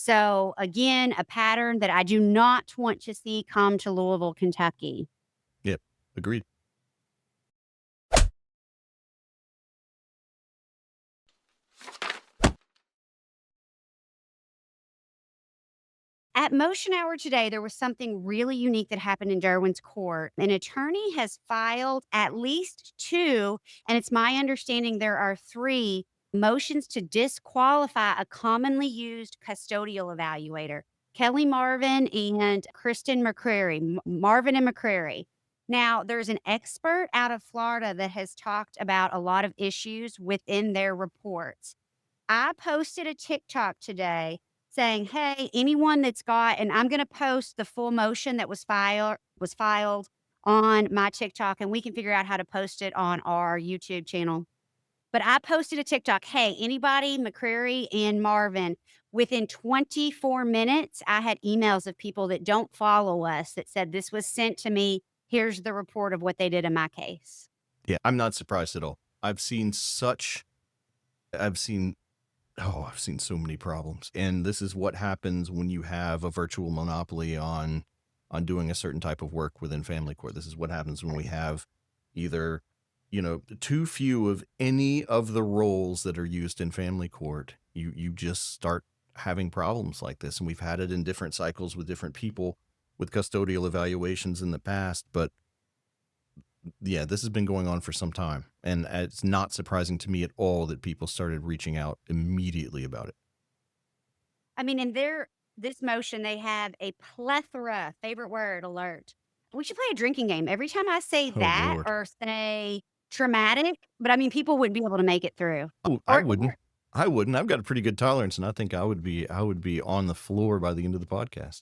So again, a pattern that I do not want to see come to Louisville, Kentucky. Yep. Agreed. At motion hour today, there was something really unique that happened in Derwin's court. An attorney has filed at least two, and it's my understanding there are three motions to disqualify a commonly used custodial evaluator, Kelly Marvin and Kristen McCrary, Marvin and McCrary. Now, there's an expert out of Florida that has talked about a lot of issues within their reports. I posted a TikTok today saying, "Hey, anyone that's got," and I'm going to post the full motion that was filed on my TikTok, and we can figure out how to post it on our YouTube channel. But I posted a TikTok, "Hey, anybody, McCreary and Marvin," within 24 minutes, I had emails of people that don't follow us that said, "This was sent to me. Here's the report of what they did in my case." Yeah, I'm not surprised at all. I've seen I've seen so many problems. And this is what happens when you have a virtual monopoly on doing a certain type of work within family court. This is what happens when we have either, too few of any of the roles that are used in family court. You just start having problems like this. And we've had it in different cycles with different people with custodial evaluations in the past, but yeah, this has been going on for some time, and it's not surprising to me at all that people started reaching out immediately about it. I mean, in this motion, they have a plethora, favorite word, alert. We should play a drinking game. Every time I say Oh that Lord. or say traumatic, but I mean, people wouldn't be able to make it through. Oh, I Or wouldn't. I wouldn't. I've got a pretty good tolerance, and I think I would be on the floor by the end of the podcast.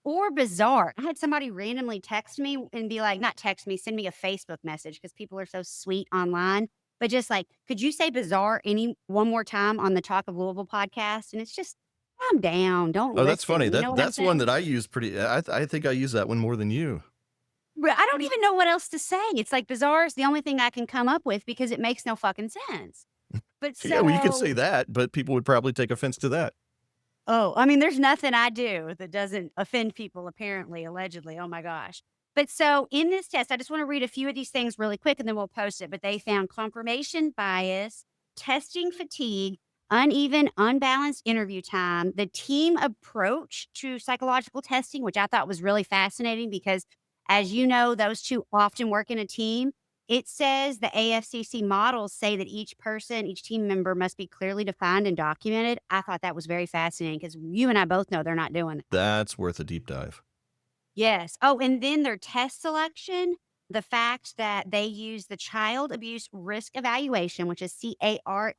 or bizarre. I had somebody randomly text me and be like, not text me, send me a Facebook message because people are so sweet online. But just like, could you say bizarre one more time on the Talk of Louisville podcast? And it's just, calm down. Don't Oh, that's funny. listen. You know what I'm That's one saying? that I use pretty. I think I use that one more than you. I don't even know what else to say. It's like bizarre is the only thing I can come up with because it makes no fucking sense. But Yeah, well, you could say so, that, but people would probably take offense to that. oh, I mean, there's nothing I do that doesn't offend people, apparently, allegedly. Oh my gosh. But so in this test, I just want to read a few of these things really quick and then we'll post it. But they found confirmation bias, testing fatigue, uneven, unbalanced interview time, the team approach to psychological testing, which I thought was really fascinating because, as you know, those two often work in a team. It says the AFCC models say that each person, each team member must be clearly defined and documented. I thought that was very fascinating because you and I both know they're not doing that. That's worth a deep dive. Yes. Oh, and then their test selection, the fact that they use the child abuse risk evaluation, which is CARE,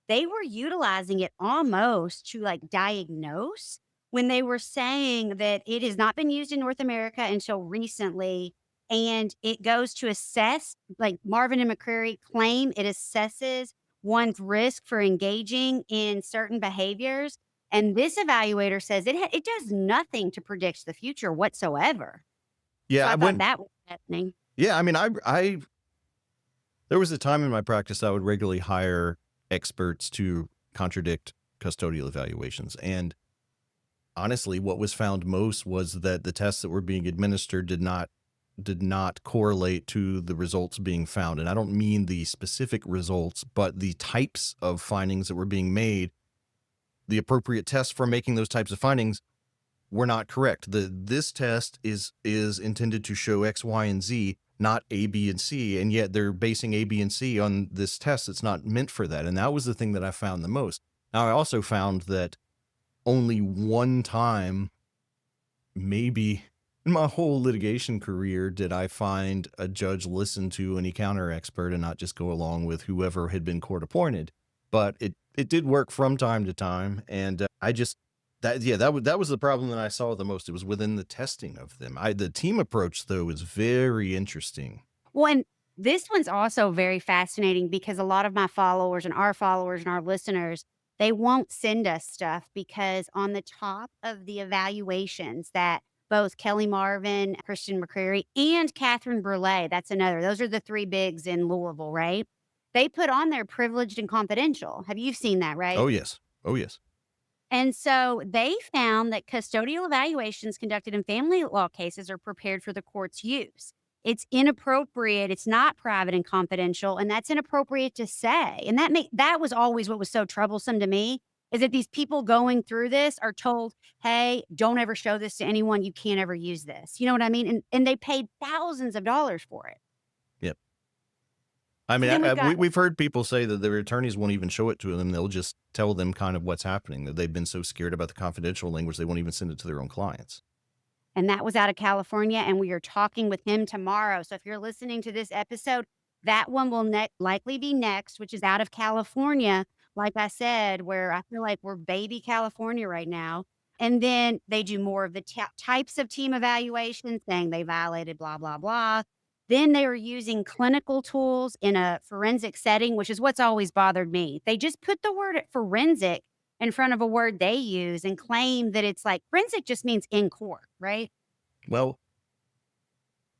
they were utilizing it almost to like diagnose when they were saying that it has not been used in North America until recently. And it goes to assess, like Marvin and McCreary claim, it assesses one's risk for engaging in certain behaviors, and this evaluator says it does nothing to predict the future whatsoever. Yeah, So I I thought went. that was happening. Yeah, I mean, I there was a time in my practice I would regularly hire experts to contradict custodial evaluations, and honestly, what was found most was that the tests that were being administered did not correlate to the results being found. And I don't mean the specific results, but the types of findings that were being made. The appropriate tests for making those types of findings were not correct. This test is intended to show X, Y, and Z, not A, B, and C, and yet they're basing A, B, and C on this test that's not meant for that. And that was the thing that I found the most. Now, I also found that only one time, maybe in my whole litigation career, did I find a judge listen to any counter expert and not just go along with whoever had been court appointed. But it did work from time to time, and I just that was the problem that I saw the most. It was within the testing of them. The team approach though is very interesting. Well, and this one's also very fascinating because a lot of my followers and our listeners, they won't send us stuff because on the top of the evaluations that both Kelly Marvin, Christian McCreary, and Catherine Brule, that's another. Those are the three bigs in Louisville, right? They put on there privileged and confidential. Have you seen that, Oh right? yes, oh yes. And so they found that custodial evaluations conducted in family law cases are prepared for the court's use. It's inappropriate. It's not private and confidential, and that's inappropriate to say. And that was always what was so troublesome to me is that these people going through this are told, "Hey, don't ever show this to anyone. You can't ever use this." You know what I mean? And they paid thousands of dollars for it. Yep. I So mean, then we've got we've heard people say that their attorneys won't even show it to them. They'll just tell them kind of what's happening, that they've been so scared about the confidential language, they won't even send it to their own clients. and that was out of California, and we are talking with him tomorrow. So if you're listening to this episode, that one will likely be next, which is out of California. Like I said, where I feel like we're baby California right now. And then they do more of the types of team evaluations, saying they violated blah, blah, blah. Then they are using clinical tools in a forensic setting, which is what's always bothered me. They just put the word forensic in front of a word they use and claim that it's like forensic just means in court, right? Well,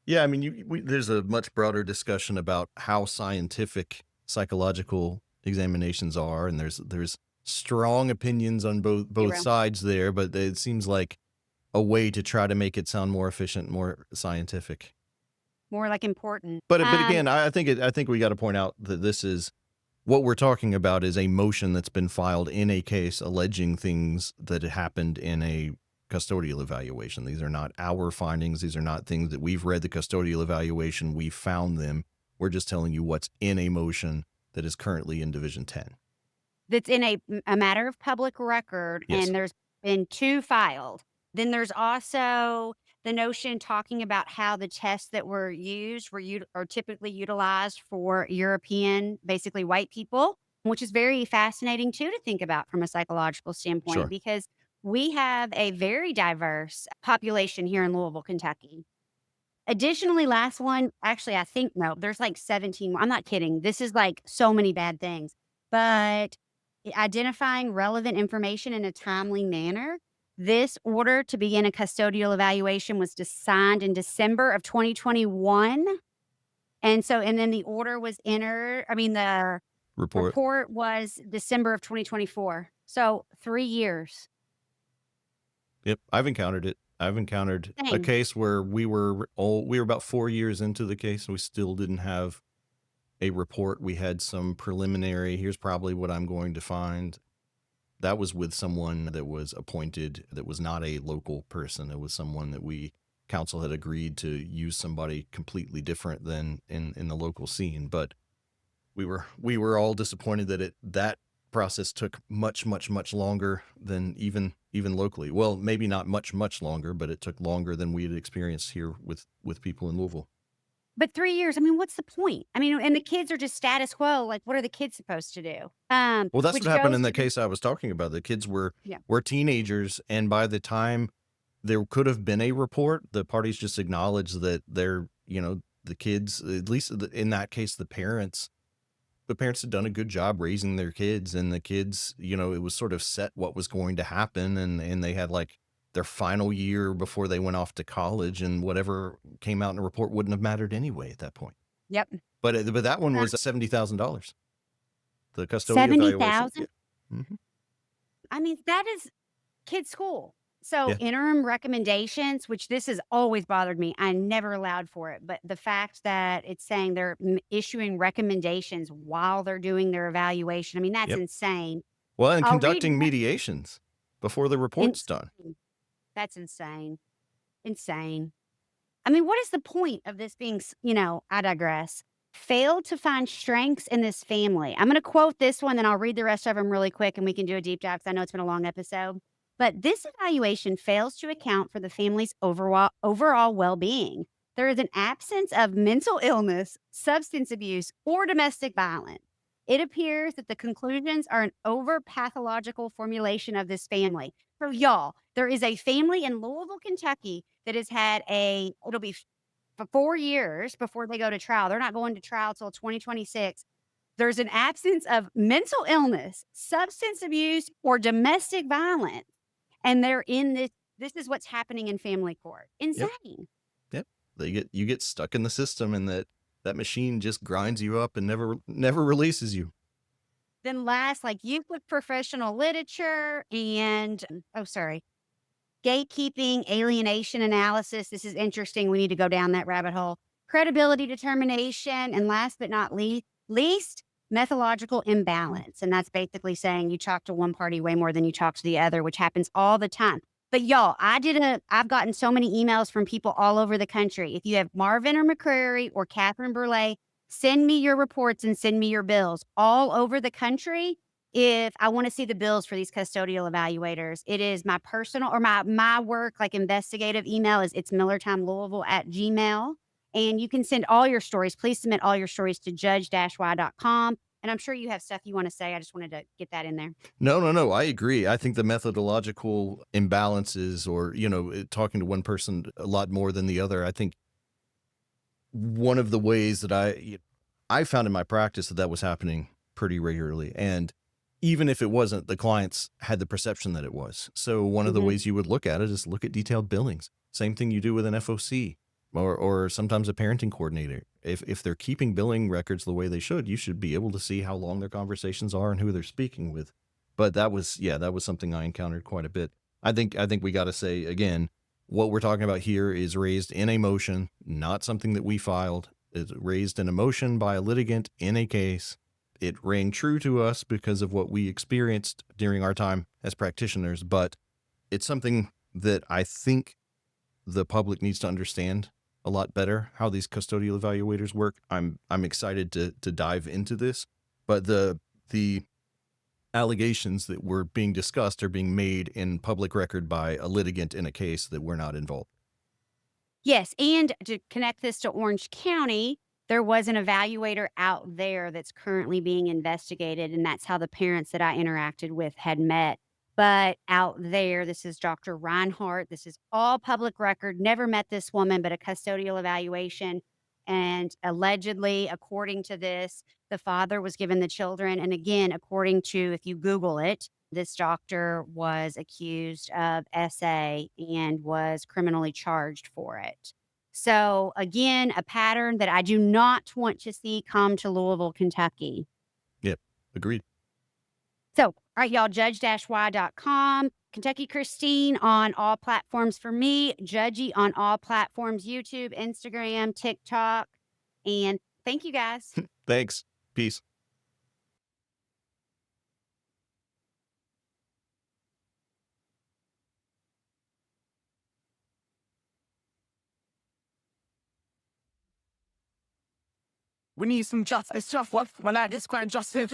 yeah, I mean, there's a much broader discussion about how scientific psychological examinations are, and there's strong opinions on both Zero. sides there, but it seems like a way to try to make it sound more efficient, more scientific. More like important. But again, I think we got to point out that this is what we're talking about is a motion that's been filed in a case alleging things that happened in a custodial evaluation. These are not our findings. These are not things that we've read the custodial evaluation. We found them. We're just telling you what's in a motion that is currently in Division 10. That's in a matter of public record, Yes. and there's been 2 filed. Then there's also the notion talking about how the tests that were used are typically utilized for European, basically white people, which is very fascinating too to think about from a psychological standpoint Sure. because we have a very diverse population here in Louisville, Kentucky. Additionally, last one, actually, I think no, there's like 17 more. I'm not kidding. This is like so many bad things. But identifying relevant information in a timely manner. This order to begin a custodial evaluation was signed in December of 2021. And then the order was the Report. report was December of 2024. So 3 years. Yep. I've encountered it. I've encountered a Same. case where we were about 4 years into the case and we still didn't have a report. We had some preliminary, here's probably what I'm going to find. That was with someone that was appointed that was not a local person. It was someone that council had agreed to use somebody completely different than in the local scene. But we were all disappointed that that process took much longer than even locally. Well, maybe not much longer, but it took longer than we had experienced here with people in Louisville. But 3 years, what's the point? And the kids are just status quo, like, what are the kids supposed to do? Well, that's what Which happened goes in to the the case I was talking about. The kids were yeah. teenagers, and by the time there could have been a report, the parties just acknowledged that the kids, at least in that case, the parents had done a good job raising their kids, and the kids, it was sort of set what was going to happen, and they had like their final year before they went off to college, and whatever came out in the report wouldn't have mattered anyway at that point. Yep. But that one was $70,000. The custodial evaluation. 70,000? Yeah. Mhm. That is kids' school. So Yeah. interim recommendations, which this has always bothered me. I never allowed for it, but the fact that it's saying they're issuing recommendations while they're doing their evaluation, that's Yep. insane. Well, and I'll read conducting mediations before the report's done. insane. That's insane. Insane. What is the point of this being, I digress. Failed to find strengths in this family. I'm going to quote this one, then I'll read the rest of them really quick and we can do a deep dive because I know it's been a long episode. But this evaluation fails to account for the family's overall well being. There is an absence of mental illness, substance abuse, or domestic violence. It appears that the conclusions are an over pathological formulation of this family. So, y'all, there is a family in Louisville, Kentucky that has had it'll be for 4 years before they go to trial. They're not going to trial till 2026. There's an absence of mental illness, substance abuse, or domestic violence. And they're in this is what's happening in family court. Yep. Insane. Yep. You get stuck in the system, and that machine just grinds you up and never releases you. Then last, like use of professional literature and gatekeeping, alienation analysis. This is interesting. We need to go down that rabbit hole. Credibility determination, and last but not least, methodological imbalance. And that's basically saying you talk to one party way more than you talk to the other, which happens all the time. But y'all, I've gotten so many emails from people all over the country. If you have Marvin or McCrary or Catherine Burley, send me your reports and send me your bills all over the country. If I want to see the bills for these custodial evaluators, it is my personal or my work, like investigative email is it's millertimelouisville@gmail. And you can send all your stories. Please submit all your stories to judge-y.com. And I'm sure you have stuff you want to say. I just wanted to get that in there. No. I agree. I think the methodological imbalances or, talking to one person a lot more than the other, I think one of the ways that I found in my practice that was happening pretty regularly. And even if it wasn't, the clients had the perception that it was. So one of the ways you would look at it is look at detailed billings. Same thing you do with an FOC or sometimes a parenting coordinator. If they're keeping billing records the way they should, you should be able to see how long their conversations are and who they're speaking with. But that was something I encountered quite a bit. I think we got to say again, what we're talking about here is raised in a motion, not something that we filed. It's raised in a motion by a litigant in a case. It rang true to us because of what we experienced during our time as practitioners, but it's something that I think the public needs to understand a lot better how these custodial evaluators work. I'm excited to dive into this, but the allegations that were being discussed are being made in public record by a litigant in a case that we're not involved. Yes, and to connect this to Orange County, there was an evaluator out there that's currently being investigated, and that's how the parents that I interacted with had met. But out there, this is Dr. Reinhardt. This is all public record. Never met this woman, but a custodial evaluation. And allegedly, according to this, the father was given the children. And again, according to, if you Google it, this doctor was accused of SA and was criminally charged for it. So again, a pattern that I do not want to see come to Louisville, Kentucky. Yep, agreed. So, all right, y'all, judge-y.com, Kentucky Christine on all platforms for me, Judgy on all platforms, YouTube, Instagram, TikTok. And thank you guys. Thanks. Peace. We need some justice. When I describe justice,